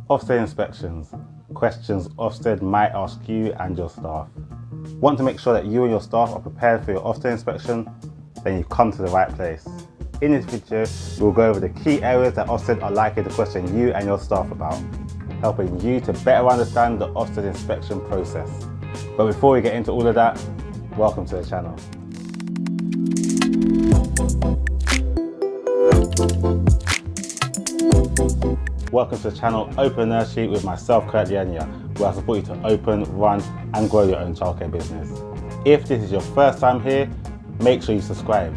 Ofsted Inspections, questions Ofsted might ask you and your staff. Want to make sure that you and your staff are prepared for your Ofsted inspection? Then you've come to the right place. In this video, we'll go over the key areas that Ofsted are likely to question you and your staff about, helping you to better understand the Ofsted inspection process. But before we get into all of that, welcome to the channel. Welcome to the channel Open Nursery with myself, Kurt Lienya, where I support you to open, run and grow your own childcare business. If this is your first time here, make sure you subscribe.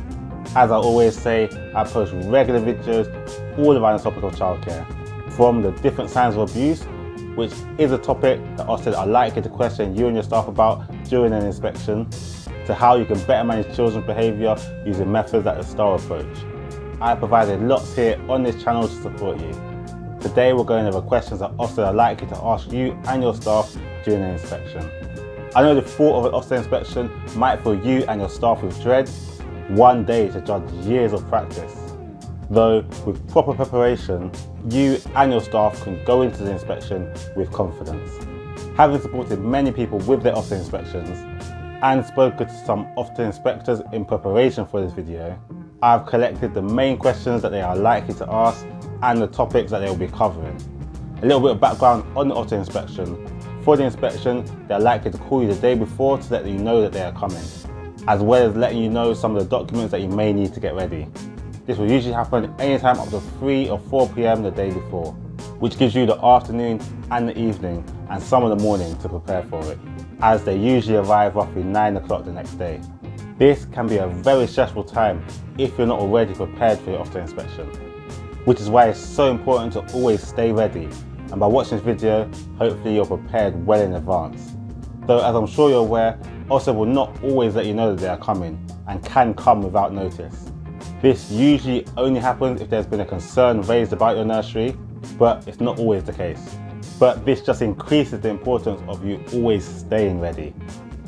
As I always say, I post regular videos all around the topic of childcare, from the different signs of abuse, which is a topic that Ofsted are likely to question you and your staff about during an inspection, to how you can better manage children's behaviour using methods like the STAR approach. I have provided lots here on this channel to support you. Today we're going over questions that Ofsted are likely to ask you and your staff during an inspection. I know the thought of an Ofsted inspection might fill you and your staff with dread. One day to judge years of practice. Though with proper preparation, you and your staff can go into the inspection with confidence. Having supported many people with their Ofsted inspections and spoken to some Ofsted inspectors in preparation for this video, I've collected the main questions that they are likely to ask and the topics that they will be covering. A little bit of background on the Ofsted inspection. For the inspection, they are likely to call you the day before to let you know that they are coming, as well as letting you know some of the documents that you may need to get ready. This will usually happen anytime up to 3 or 4 p.m. the day before, which gives you the afternoon and the evening and some of the morning to prepare for it, as they usually arrive roughly 9 o'clock the next day. This can be a very stressful time if you're not already prepared for your Ofsted inspection, which is why it's so important to always stay ready, and by watching this video, hopefully you're prepared well in advance. Though as I'm sure you're aware, Ofsted will not always let you know that they are coming and can come without notice. This usually only happens if there's been a concern raised about your nursery, but it's not always the case. But this just increases the importance of you always staying ready.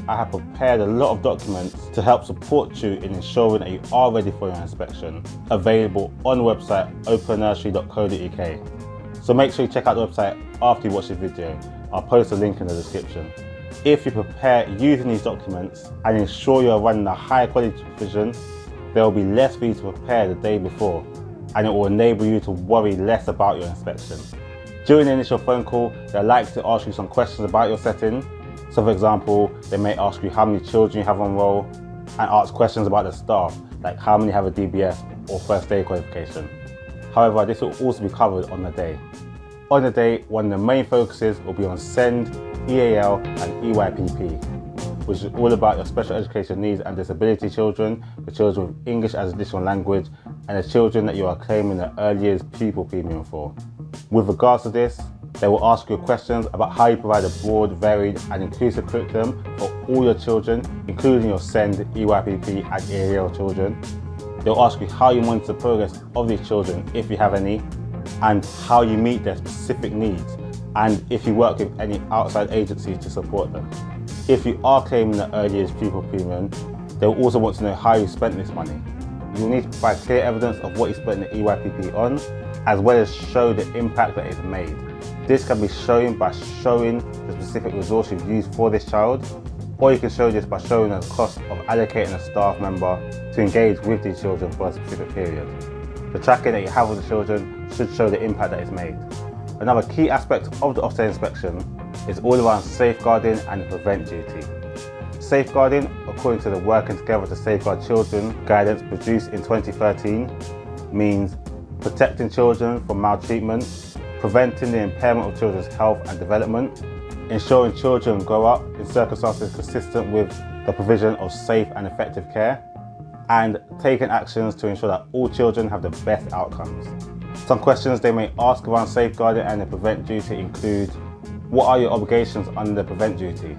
I have prepared a lot of documents to help support you in ensuring that you are ready for your inspection, available on the website opennursery.co.uk. So make sure you check out the website after you watch this video. I'll post a link in the description. If you prepare using these documents and ensure you are running a high quality supervision, there will be less for you to prepare the day before, and it will enable you to worry less about your inspection. During the initial phone call, they're likely to ask you some questions about your setting. So for example, they may ask you how many children you have on roll and ask questions about the staff, like how many have a DBS or first aid qualification. However, this will also be covered on the day. On the day, one of the main focuses will be on SEND, EAL and EYPP, which is all about your special education needs and disability children, the children with English as additional language, and the children that you are claiming the early years pupil premium for. With regards to this, they will ask you questions about how you provide a broad, varied and inclusive curriculum for all your children, including your SEND, EYPP and EAL children. They'll ask you how you monitor the progress of these children, if you have any, and how you meet their specific needs, and if you work with any outside agencies to support them. If you are claiming the early years pupil premium, they'll also want to know how you spent this money. You'll need to provide clear evidence of what you spent the EYPP on, as well as show the impact that it's made. This can be shown by showing the specific resource you've used for this child, or you can show this by showing the cost of allocating a staff member to engage with these children for a specific period. The tracking that you have with the children should show the impact that it's made. Another key aspect of the Ofsted inspection is all around safeguarding and the prevent duty. Safeguarding, according to the Working Together to Safeguard Children guidance produced in 2013, means protecting children from maltreatment, preventing the impairment of children's health and development, ensuring children grow up in circumstances consistent with the provision of safe and effective care, and taking actions to ensure that all children have the best outcomes. Some questions they may ask around safeguarding and the prevent duty include: what are your obligations under the prevent duty?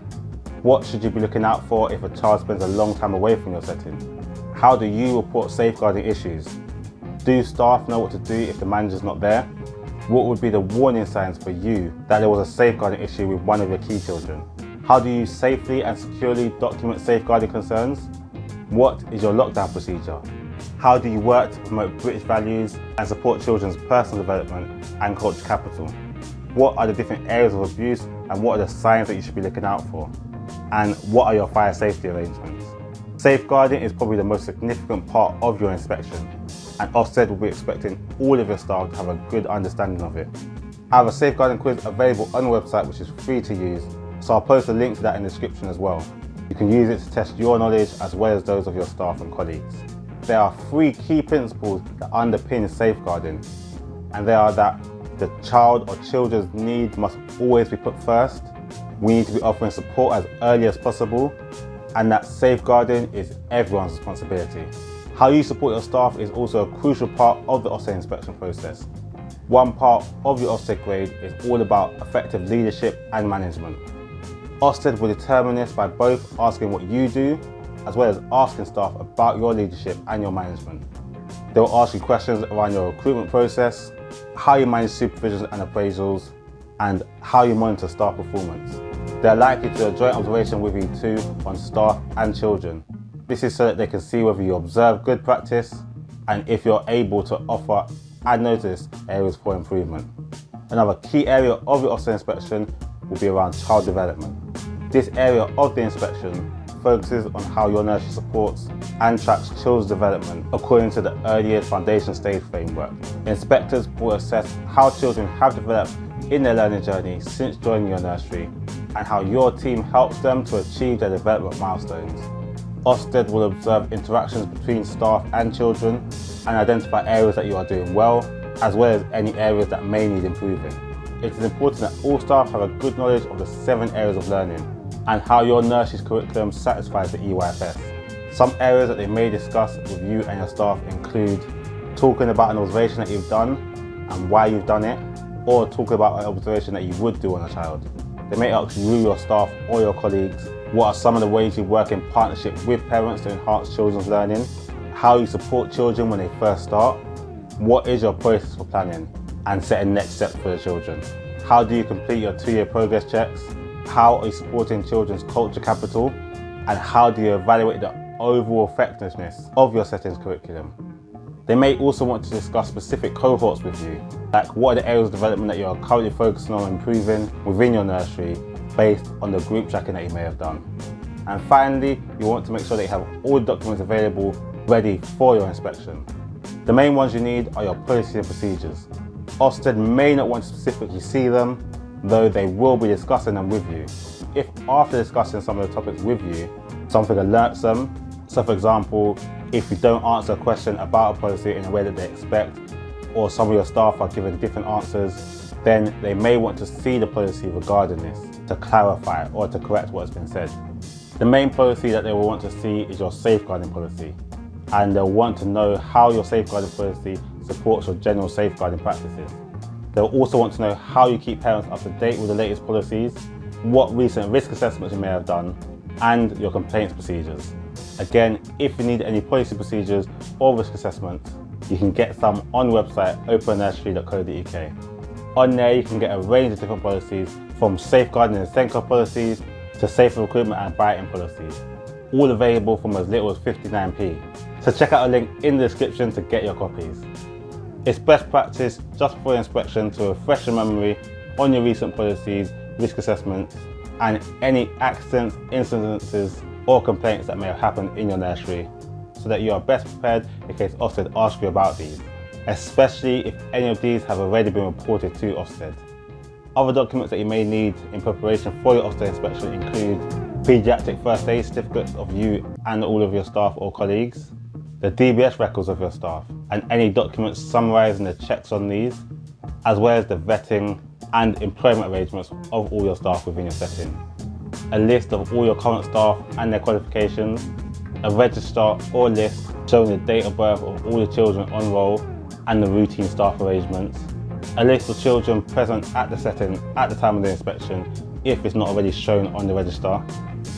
What should you be looking out for if a child spends a long time away from your setting? How do you report safeguarding issues? Do staff know what to do if the manager's not there? What would be the warning signs for you that there was a safeguarding issue with one of your key children? How do you safely and securely document safeguarding concerns? What is your lockdown procedure? How do you work to promote British values and support children's personal development and cultural capital? what are the different areas of abuse and what are the signs that you should be looking out for, and what are your fire safety arrangements. Safeguarding is probably the most significant part of your inspection, and Ofsted will be expecting all of your staff to have a good understanding of it. I have a safeguarding quiz available on the website which is free to use, so I'll post a link to that in the description as well. You can use it to test your knowledge as well as those of your staff and colleagues. There are 3 key principles that underpin safeguarding, and they are that the child or children's need must always be put first, we need to be offering support as early as possible, and that safeguarding is everyone's responsibility. How you support your staff is also a crucial part of the Ofsted inspection process. One part of your Ofsted grade is all about effective leadership and management. Ofsted will determine this by both asking what you do, as well as asking staff about your leadership and your management. They will ask you questions around your recruitment process, how you manage supervisions and appraisals, and how you monitor staff performance. They are likely to do a joint observation with you too on staff and children. This is so that they can see whether you observe good practice and if you're able to offer and notice areas for improvement. Another key area of your Ofsted inspection will be around child development. This area of the inspection focuses on how your nursery supports and tracks children's development according to the early years foundation stage framework. Inspectors will assess how children have developed in their learning journey since joining your nursery and how your team helps them to achieve their development milestones. Ofsted will observe interactions between staff and children and identify areas that you are doing well, as well as any areas that may need improving. It is important that all staff have a good knowledge of the 7 areas of learning and how your nursery's curriculum satisfies the EYPP. Some areas that they may discuss with you and your staff include talking about an observation that you've done and why you've done it, or talking about an observation that you would do on a child. They may ask you, your staff or your colleagues, what are some of the ways you work in partnership with parents to enhance children's learning, how you support children when they first start, what is your process for planning and setting next steps for the children, how do you complete your 2-year progress checks, how are you supporting children's culture capital, and how do you evaluate the overall effectiveness of your settings curriculum. They may also want to discuss specific cohorts with you, like what are the areas of development that you are currently focusing on improving within your nursery based on the group tracking that you may have done. And finally, you want to make sure that you have all the documents available ready for your inspection. The main ones you need are your policies and procedures. Ofsted may not want to specifically see them, though they will be discussing them with you. If after discussing some of the topics with you, something alerts them, so for example, if you don't answer a question about a policy in a way that they expect, or some of your staff are given different answers, then they may want to see the policy regarding this to clarify or to correct what has been said. The main policy that they will want to see is your safeguarding policy, and they'll want to know how your safeguarding policy supports your general safeguarding practices. They'll also want to know how you keep parents up to date with the latest policies, what recent risk assessments you may have done, and your complaints procedures. Again, if you need any policy procedures or risk assessments, you can get some on the website opennursery.co.uk. On there you can get a range of different policies, from safeguarding and SENCO policies to safer recruitment and biting policies, all available from as little as 59p. So check out a link in the description to get your copies. It's best practice just before inspection to refresh your memory on your recent policies, risk assessments, and any accidents, incidences or complaints that may have happened in your nursery, so that you are best prepared in case Ofsted asks you about these, especially if any of these have already been reported to Ofsted. Other documents that you may need in preparation for your Ofsted inspection include paediatric first aid certificates of you and all of your staff or colleagues, the DBS records of your staff, and any documents summarising the checks on these, as well as the vetting and employment arrangements of all your staff within your setting, a list of all your current staff and their qualifications, a register or list showing the date of birth of all the children on roll and the routine staff arrangements, a list of children present at the setting at the time of the inspection if it's not already shown on the register,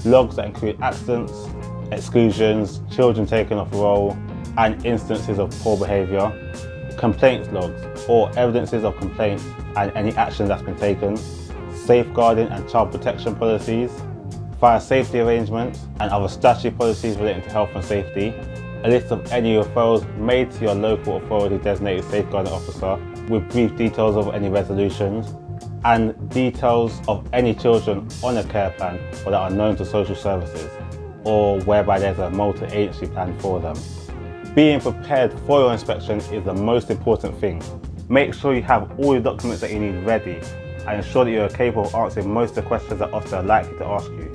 logs that include accidents, exclusions, children taken off roll and instances of poor behaviour, complaints logs or evidences of complaints and any action that's been taken, safeguarding and child protection policies, fire safety arrangements and other statutory policies relating to health and safety, a list of any referrals made to your local authority designated safeguarding officer with brief details of any resolutions, and details of any children on a care plan or that are known to social services, or whereby there's a multi-agency plan for them. Being prepared for your inspection is the most important thing. Make sure you have all the documents that you need ready and ensure that you're capable of answering most of the questions that Ofsted are likely to ask you.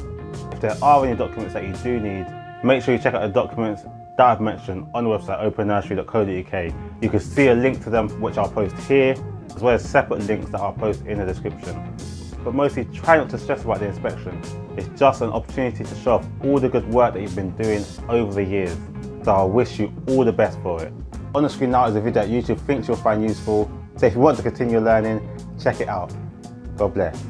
If there are any documents that you do need, make sure you check out the documents that I've mentioned on the website opennursery.co.uk. You can see a link to them which I'll post here, as well as separate links that I'll post in the description. But mostly try not to stress about the inspection. It's just an opportunity to show off all the good work that you've been doing over the years. So I wish you all the best for it. On the screen now is a video that YouTube thinks you'll find useful, so if you want to continue learning, check it out. God bless.